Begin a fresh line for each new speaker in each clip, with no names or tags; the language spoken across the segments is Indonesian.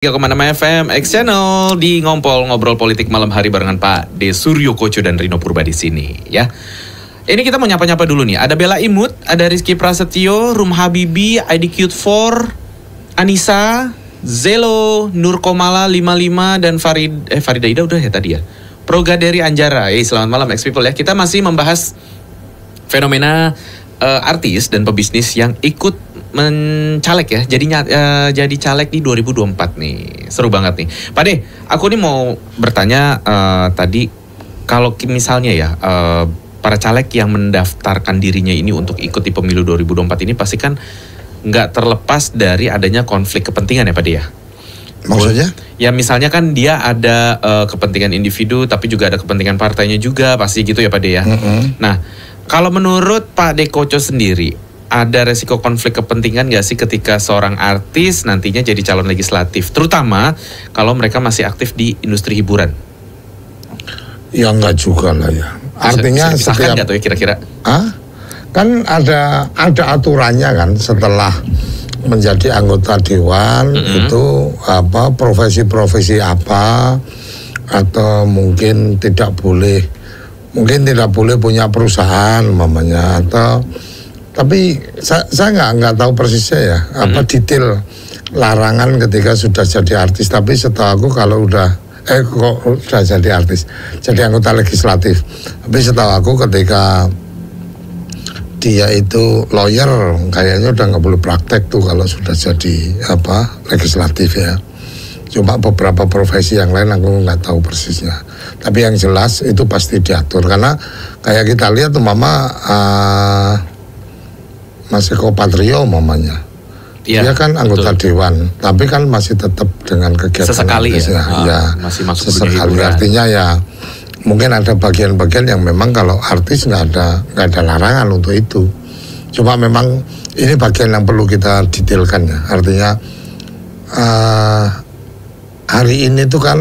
3,6 FM X Channel di ngobrol politik malam hari barengan Pak De Suryo Koco dan Rino Purba di sini ya. Ini kita mau nyapa-nyapa dulu nih. Ada Bella Imut, ada Rizky Prasetyo, Rum Habibi, ID Cute 4, Anissa, Zelo, Nur Komala 55 dan Farida Ida udah ya tadi ya. Progaderi Anjara. Selamat malam X People ya. Kita masih membahas fenomena artis dan pebisnis yang ikut mencalek ya, jadi caleg di 2024 nih, seru banget nih. Pak De, aku nih mau bertanya tadi, kalau misalnya ya para caleg yang mendaftarkan dirinya ini untuk ikut di pemilu 2024 ini pasti kan nggak terlepas dari adanya konflik kepentingan ya Pak De ya.
Maksudnya?
Ya misalnya kan dia ada kepentingan individu, tapi juga ada kepentingan partainya juga, pasti gitu ya Pak De ya. Nah, kalau menurut Pak De Koco sendiri, ada resiko konflik kepentingan gak sih ketika seorang artis nantinya jadi calon legislatif? Terutama kalau mereka masih aktif di industri hiburan.
Ya enggak juga lah ya. Artinya
bisa setiap gak tuh ya kira-kira?
Kan ada aturannya kan setelah menjadi anggota dewan itu profesi-profesi apa, atau mungkin tidak boleh punya perusahaan mamanya, atau tapi saya nggak tahu persisnya ya apa detail larangan ketika sudah jadi artis. Tapi setahu aku kalau udah jadi artis, jadi anggota legislatif, tapi setahu aku ketika dia itu lawyer kayaknya udah nggak boleh praktek tuh kalau sudah jadi legislatif ya. Cuma beberapa profesi yang lain aku nggak tahu persisnya. Tapi yang jelas itu pasti diatur, karena kayak kita lihat tuh Mas Eko Patrio mamanya, dia kan anggota dewan, tapi kan masih tetap dengan kegiatan
sesekali ya, masih masuk
sesekali. Artinya ya mungkin ada bagian-bagian yang memang kalau artis nggak ada larangan untuk itu. Cuma memang ini bagian yang perlu kita detailkan ya. Artinya hari ini tuh kan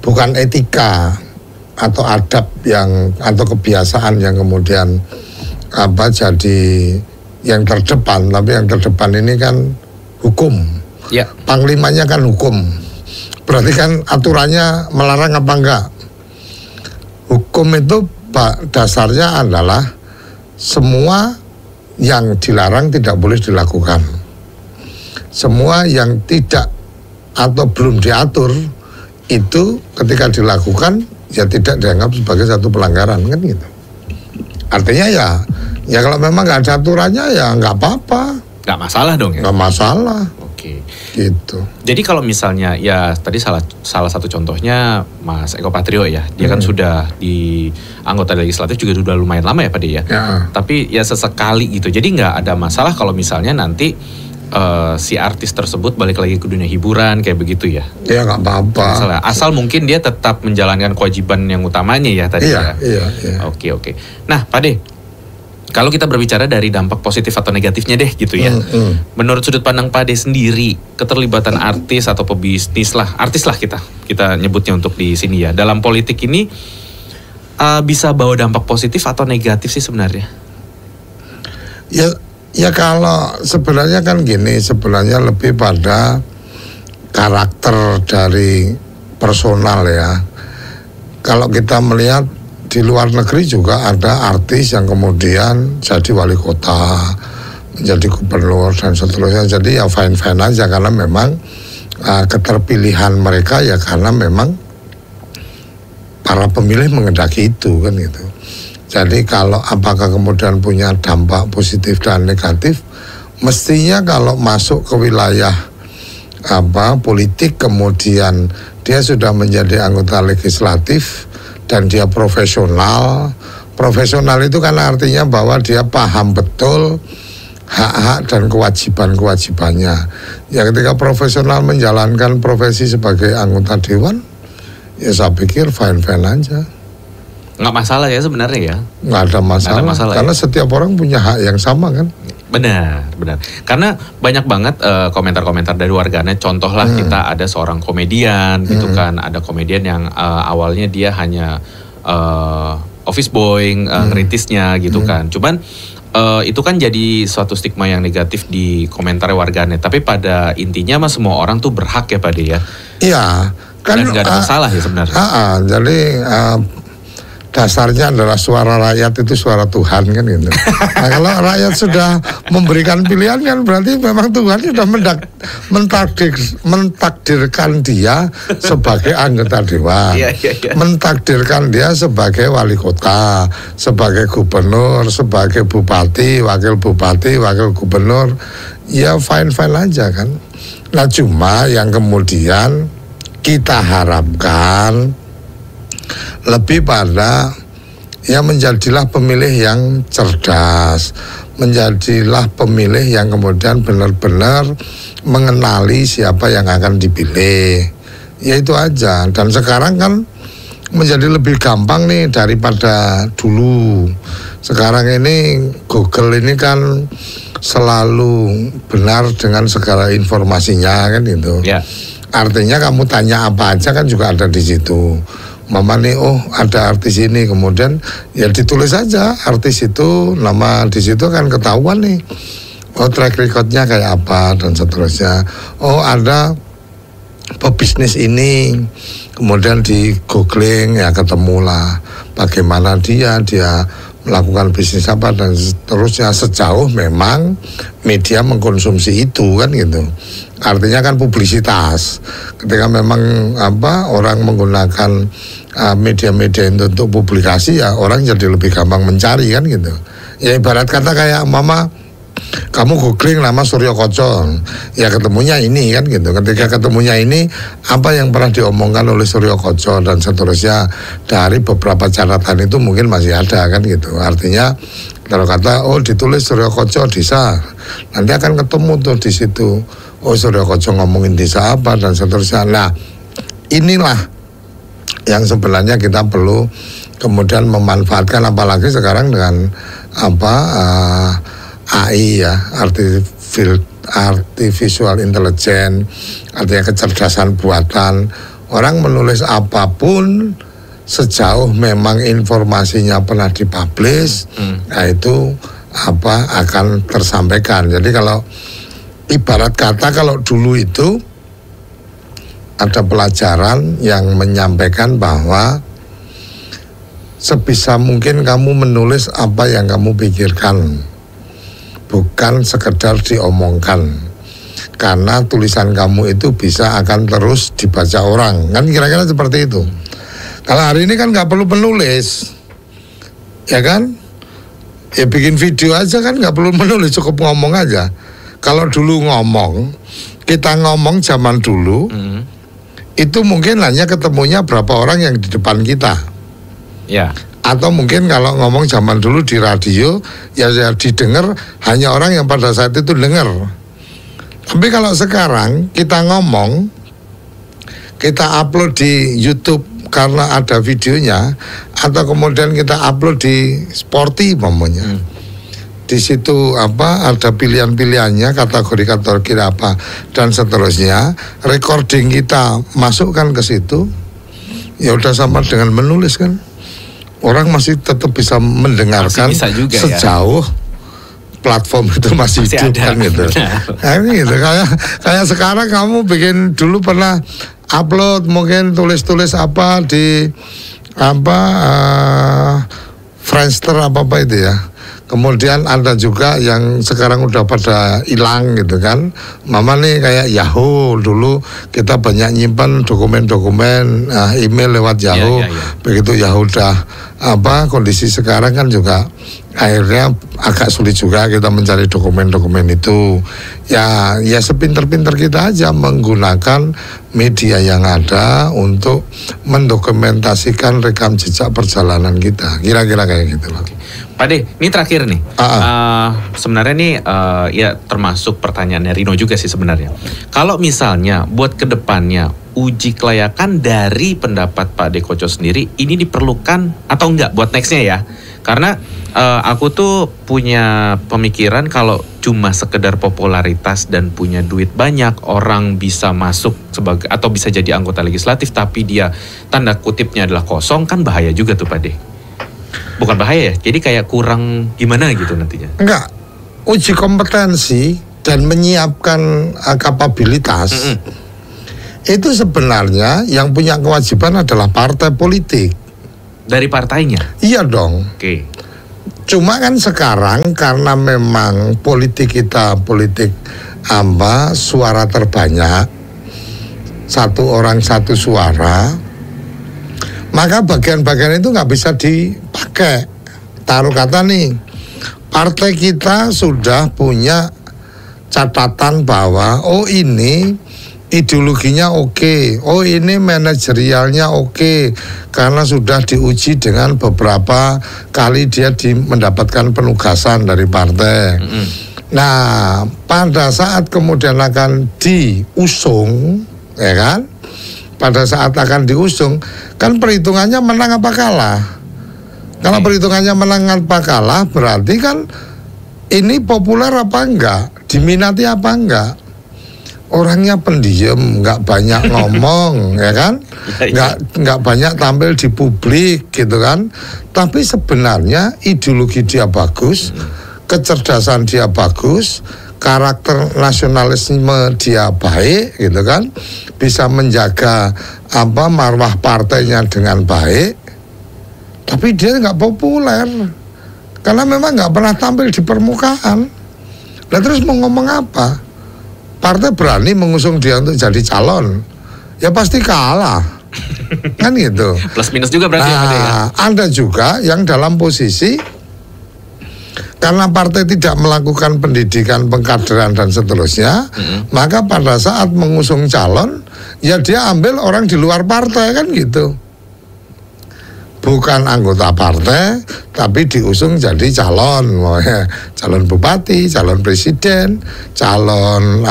bukan etika atau adab atau kebiasaan yang kemudian jadi yang terdepan, tapi yang terdepan ini kan hukum. Ya. Panglimanya kan hukum. Berarti kan aturannya melarang apa enggak? Hukum itu dasarnya adalah semua yang dilarang tidak boleh dilakukan. Semua yang tidak atau belum diatur itu ketika dilakukan ya tidak dianggap sebagai satu pelanggaran, kan gitu. Artinya ya kalau memang nggak ada aturannya ya nggak apa-apa.
Nggak masalah dong ya?
Nggak masalah.
Oke.
Gitu.
Jadi kalau misalnya ya tadi salah satu contohnya Mas Eko Patrio ya, dia kan sudah di anggota legislatif juga sudah lumayan lama ya Pak De ya. Tapi ya sesekali gitu. Jadi nggak ada masalah kalau misalnya nanti si artis tersebut balik lagi ke dunia hiburan kayak begitu ya?
Ya nggak apa-apa.
Asal mungkin dia tetap menjalankan kewajiban yang utamanya ya tadi ya.
Iya.
Oke. Nah Pak De, kalau kita berbicara dari dampak positif atau negatifnya deh gitu ya. Menurut sudut pandang Pak De sendiri, keterlibatan artis atau pebisnis artis lah kita nyebutnya untuk di sini ya. Dalam politik ini bisa bawa dampak positif atau negatif sih sebenarnya?
Ya kalau sebenarnya kan gini, sebenarnya lebih pada karakter dari personal ya. Kalau kita melihat di luar negeri juga ada artis yang kemudian jadi wali kota, menjadi gubernur dan seterusnya. Jadi ya fine-fine aja, karena memang keterpilihan mereka ya karena memang para pemilih menghendaki itu kan gitu. Jadi kalau apakah kemudian punya dampak positif dan negatif, mestinya kalau masuk ke wilayah politik kemudian dia sudah menjadi anggota legislatif dan dia profesional itu kan artinya bahwa dia paham betul hak-hak dan kewajibannya. Ya ketika profesional menjalankan profesi sebagai anggota dewan, ya saya pikir fine-fine aja.
Nggak masalah ya sebenarnya ya?
Nggak ada masalah karena ya? Setiap orang punya hak yang sama kan?
Benar. Karena banyak banget komentar-komentar dari warganet. Contoh lah kita ada seorang komedian gitu kan. Ada komedian yang awalnya dia hanya office boy, ngeritisnya gitu kan. Cuman itu kan jadi suatu stigma yang negatif di komentar warganet. Tapi pada intinya mah semua orang tuh berhak ya Pak De ya.
Iya, kan
dan nggak ada masalah ya sebenarnya.
Jadi dasarnya adalah suara rakyat itu suara Tuhan kan gitu. Nah, kalau rakyat sudah memberikan pilihan kan berarti memang Tuhan sudah mentakdirkan dia sebagai anggota dewan, mentakdirkan dia sebagai wali kota, sebagai gubernur, sebagai bupati, wakil gubernur, ya fine aja kan. Nah cuma yang kemudian kita harapkan lebih pada ya menjadilah pemilih yang cerdas, menjadilah pemilih yang kemudian benar-benar mengenali siapa yang akan dipilih. Ya itu aja. Dan sekarang kan menjadi lebih gampang nih daripada dulu. Sekarang ini Google ini kan selalu benar dengan segala informasinya kan gitu.
Ya.
Artinya kamu tanya apa aja kan juga ada di situ. Mama nih, oh ada artis ini, kemudian ya ditulis aja artis itu, nama di situ kan ketahuan nih. Oh track recordnya kayak apa dan seterusnya. Oh ada pebisnis ini, kemudian di googling ya ketemulah bagaimana dia melakukan bisnis apa dan seterusnya sejauh memang media mengkonsumsi itu kan gitu. Artinya kan publisitas. Ketika memang orang menggunakan media-media itu untuk publikasi ya orang jadi lebih gampang mencari kan gitu. Ya ibarat kata kayak mama kamu googling nama Suryo Koco, ya ketemunya ini kan gitu. Ketika ketemunya ini apa yang pernah diomongkan oleh Suryo Koco dan seterusnya dari beberapa catatan itu mungkin masih ada kan gitu. Artinya kalau kata oh ditulis Suryo Koco desa, nanti akan ketemu tuh di situ. Oh Suryo Koco ngomongin desa apa dan seterusnya. Nah inilah yang sebenarnya kita perlu kemudian memanfaatkan, apalagi sekarang dengan AI ya, artificial intelligence, artinya kecerdasan buatan. Orang menulis apapun sejauh memang informasinya pernah dipublish, nah itu akan tersampaikan. Jadi kalau ibarat kata kalau dulu itu ada pelajaran yang menyampaikan bahwa sebisa mungkin kamu menulis apa yang kamu pikirkan, bukan sekedar diomongkan, karena tulisan kamu itu bisa akan terus dibaca orang, kan kira-kira seperti itu. Kalau hari ini kan nggak perlu penulis, ya kan? Ya bikin video aja kan nggak perlu menulis, cukup ngomong aja. Kalau dulu kita ngomong zaman dulu, itu mungkin hanya ketemunya berapa orang yang di depan kita.
Ya.
Atau mungkin kalau ngomong zaman dulu di radio ya didengar hanya orang yang pada saat itu dengar. Tapi kalau sekarang kita ngomong, kita upload di YouTube karena ada videonya, atau kemudian kita upload di Sporty umpamanya. Di situ ada pilihan-pilihannya, kategori-kategori apa dan seterusnya. Recording kita masukkan ke situ, ya udah sama dengan menulis kan. Orang masih tetap bisa mendengarkan
bisa juga,
sejauh platform itu masih hidup kan gitu. Nah, gitu kayak sekarang kamu dulu pernah upload mungkin tulis apa di Friendster apa itu ya. Kemudian ada juga yang sekarang udah pada hilang gitu kan. Mama nih kayak Yahoo, dulu kita banyak nyimpan dokumen-dokumen email lewat Yahoo. Begitu Yahoo udah kondisi sekarang kan juga akhirnya agak sulit juga kita mencari dokumen-dokumen itu. Ya sepinter-pinter kita aja menggunakan media yang ada untuk mendokumentasikan rekam jejak perjalanan kita. Kira-kira kayak gitu loh.
Pak De, ini terakhir nih. Sebenarnya nih ya termasuk pertanyaannya Rino juga sih sebenarnya. Kalau misalnya buat kedepannya uji kelayakan dari pendapat Pak De Koco sendiri ini diperlukan atau enggak buat nextnya ya? Karena aku tuh punya pemikiran kalau cuma sekedar popularitas dan punya duit banyak orang bisa masuk sebagai atau bisa jadi anggota legislatif tapi dia tanda kutipnya adalah kosong, kan bahaya juga tuh Pak De. Bukan bahaya ya, jadi kayak kurang gimana gitu nantinya?
Enggak, uji kompetensi dan menyiapkan kapabilitas itu sebenarnya yang punya kewajiban adalah partai politik.
Dari partainya?
Iya dong.
Oke.
Cuma kan sekarang karena memang politik kita politik suara terbanyak, satu orang satu suara, maka bagian-bagian itu nggak bisa dipakai. Taruh kata nih, partai kita sudah punya catatan bahwa ini ideologinya oke, ini manajerialnya oke, karena sudah diuji dengan beberapa kali dia mendapatkan penugasan dari partai. Nah, pada saat kemudian akan diusung, ya kan? Pada saat akan diusung, kan perhitungannya menang apa kalah. Kalau perhitungannya menang apa kalah, berarti kan ini populer apa enggak, diminati apa enggak. Orangnya pendiam, nggak banyak ngomong, ya kan? Nggak banyak tampil di publik, gitu kan? Tapi sebenarnya ideologi dia bagus, kecerdasan dia bagus, karakter nasionalisme dia baik, gitu kan? Bisa menjaga marwah partainya dengan baik, tapi dia nggak populer karena memang nggak pernah tampil di permukaan. Nah terus mau ngomong apa? Partai berani mengusung dia untuk jadi calon, ya pasti kalah, kan gitu.
Plus minus juga berarti.
Ada juga yang dalam posisi karena partai tidak melakukan pendidikan, pengkaderan dan seterusnya, maka pada saat mengusung calon, ya dia ambil orang di luar partai, kan gitu. Bukan anggota partai, tapi diusung jadi calon, calon bupati, calon presiden, calon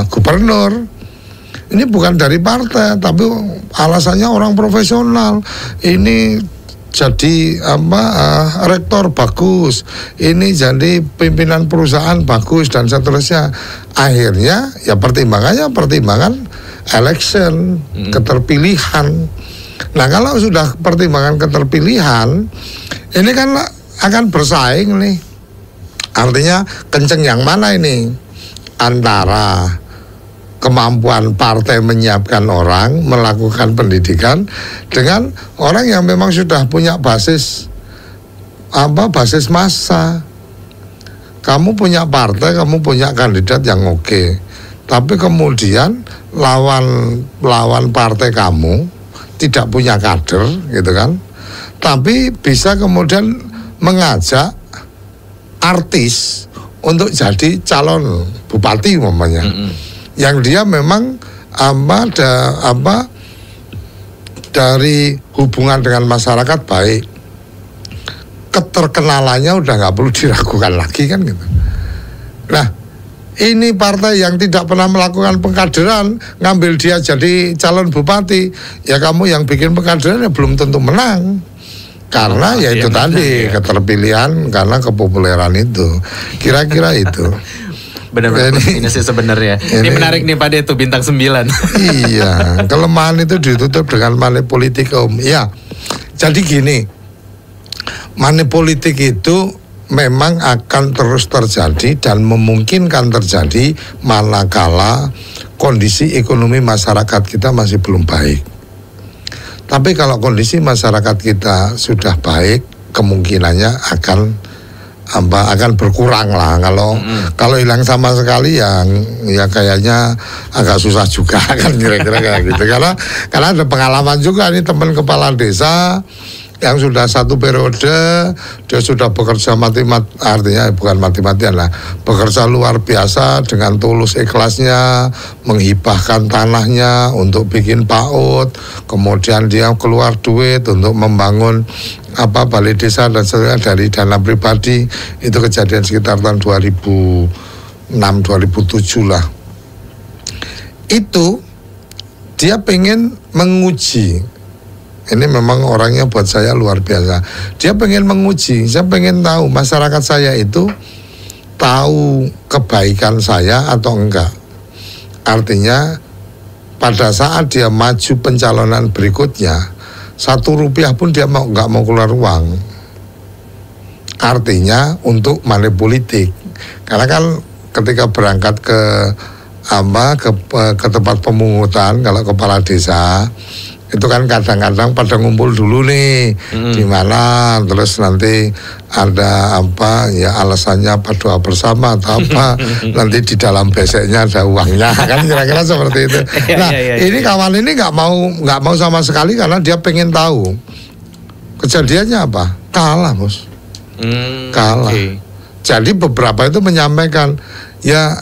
gubernur. Ini bukan dari partai, tapi alasannya orang profesional. Ini jadi rektor bagus, ini jadi pimpinan perusahaan bagus dan seterusnya. Akhirnya ya pertimbangan election, keterpilihan. Nah kalau sudah pertimbangan keterpilihan, ini kan akan bersaing nih. Artinya kenceng yang mana ini? Antara kemampuan partai menyiapkan orang, melakukan pendidikan, dengan orang yang memang sudah punya basis massa. Kamu punya partai, kamu punya kandidat yang oke, tapi kemudian lawan partai kamu tidak punya kader, gitu kan? Tapi bisa kemudian mengajak artis untuk jadi calon bupati umpamanya, yang dia memang dari hubungan dengan masyarakat baik, keterkenalannya udah nggak perlu diragukan lagi, kan gitu. Nah, ini partai yang tidak pernah melakukan pengkaderan, ngambil dia jadi calon bupati, ya kamu yang bikin pengkaderan ya belum tentu menang. Karena ya itu tadi, keterpilihan karena kepopuleran itu. Kira-kira itu.
Benar-benar ini sih sebenarnya. Ini menarik nih Pak De tuh bintang 9.
Iya, kelemahan itu ditutup dengan money politik ya. Jadi gini, money politik itu memang akan terus terjadi dan memungkinkan terjadi manakala kondisi ekonomi masyarakat kita masih belum baik. Tapi kalau kondisi masyarakat kita sudah baik, kemungkinannya akan berkurang lah. Kalau hilang sama sekali ya kayaknya agak susah juga kan, kira-kira kayak gitu. Karena ada pengalaman juga nih teman kepala desa yang sudah satu periode, dia sudah bekerja artinya bukan mati-matian lah, bekerja luar biasa dengan tulus ikhlasnya, menghibahkan tanahnya untuk bikin PAUD, kemudian dia keluar duit untuk membangun balai desa dan sebagainya dari dana pribadi. Itu kejadian sekitar tahun 2006-2007 lah. Itu dia pengen menguji. Ini memang orangnya buat saya luar biasa. Dia pengen menguji, saya pengen tahu masyarakat saya itu tahu kebaikan saya atau enggak. Artinya pada saat dia maju pencalonan berikutnya, Rp1 pun dia nggak mau keluar uang. Artinya untuk money politik. Karena kan ketika berangkat ke tempat pemungutan, kalau kepala desa itu kan kadang-kadang pada ngumpul dulu nih di mana, terus nanti ada alasannya doa bersama atau apa, nanti di dalam beseknya ada uangnya kan, kira-kira seperti itu. Nah ini kawan ini nggak mau sama sekali karena dia pengen tahu kejadiannya apa, kalah bos, kalah. Okay. Jadi beberapa itu menyampaikan ya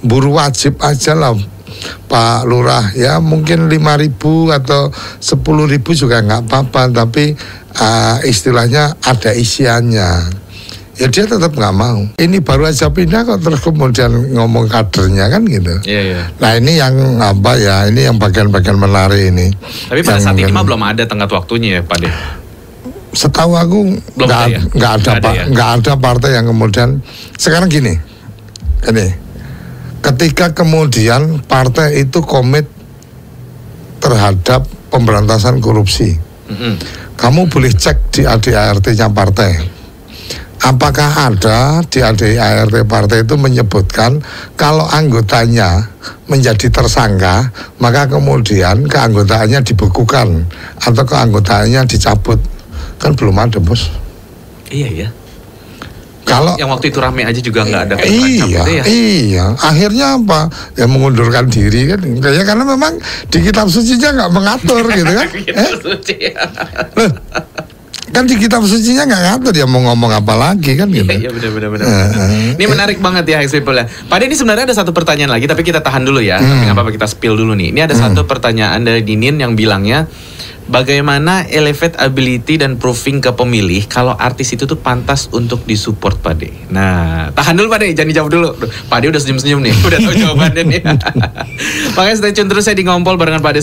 buruh wajib aja lah Pak Lurah, ya mungkin 5.000 atau 10.000 juga nggak apa-apa, tapi istilahnya ada isiannya. Ya dia tetap nggak mau. Ini baru aja pindah kok terus kemudian ngomong kadernya kan gitu. Nah ini yang ini yang bagian-bagian menarik ini.
Tapi pada saat ini mah belum ada tenggat waktunya ya Pak De.
Setahu aku nggak ada partai yang kemudian sekarang gini. Ketika kemudian partai itu komit terhadap pemberantasan korupsi, kamu boleh cek di ADART-nya partai. Apakah ada di ADART partai itu menyebutkan kalau anggotanya menjadi tersangka, maka kemudian keanggotaannya dibekukan atau keanggotaannya dicabut? Kan belum ada bos.
Iya ya.
Kalau
yang waktu itu rame aja juga nggak ada
iya. Akhirnya apa? Ya mengundurkan diri kan. Ya karena memang di kitab sucinya nggak mengatur gitu kan. Kan di kitab sucinya nggak ngatur dia mau ngomong apa lagi kan gitu.
Iya benar. Ini menarik banget ya Exipel ya. Pak ini sebenarnya ada satu pertanyaan lagi tapi kita tahan dulu ya. Tapi nggak apa-apa kita spill dulu nih. Ini ada satu pertanyaan dari Dinin yang bilangnya, bagaimana elevate ability dan proving ke pemilih kalau artis itu tuh pantas untuk disupport Pak De? Nah, tahan dulu Pak De, jangan dijawab dulu. Pak De udah senyum-senyum nih, udah tahu jawabannya nih. Makanya stay tune terus saya di Ngompol barengan Pak De.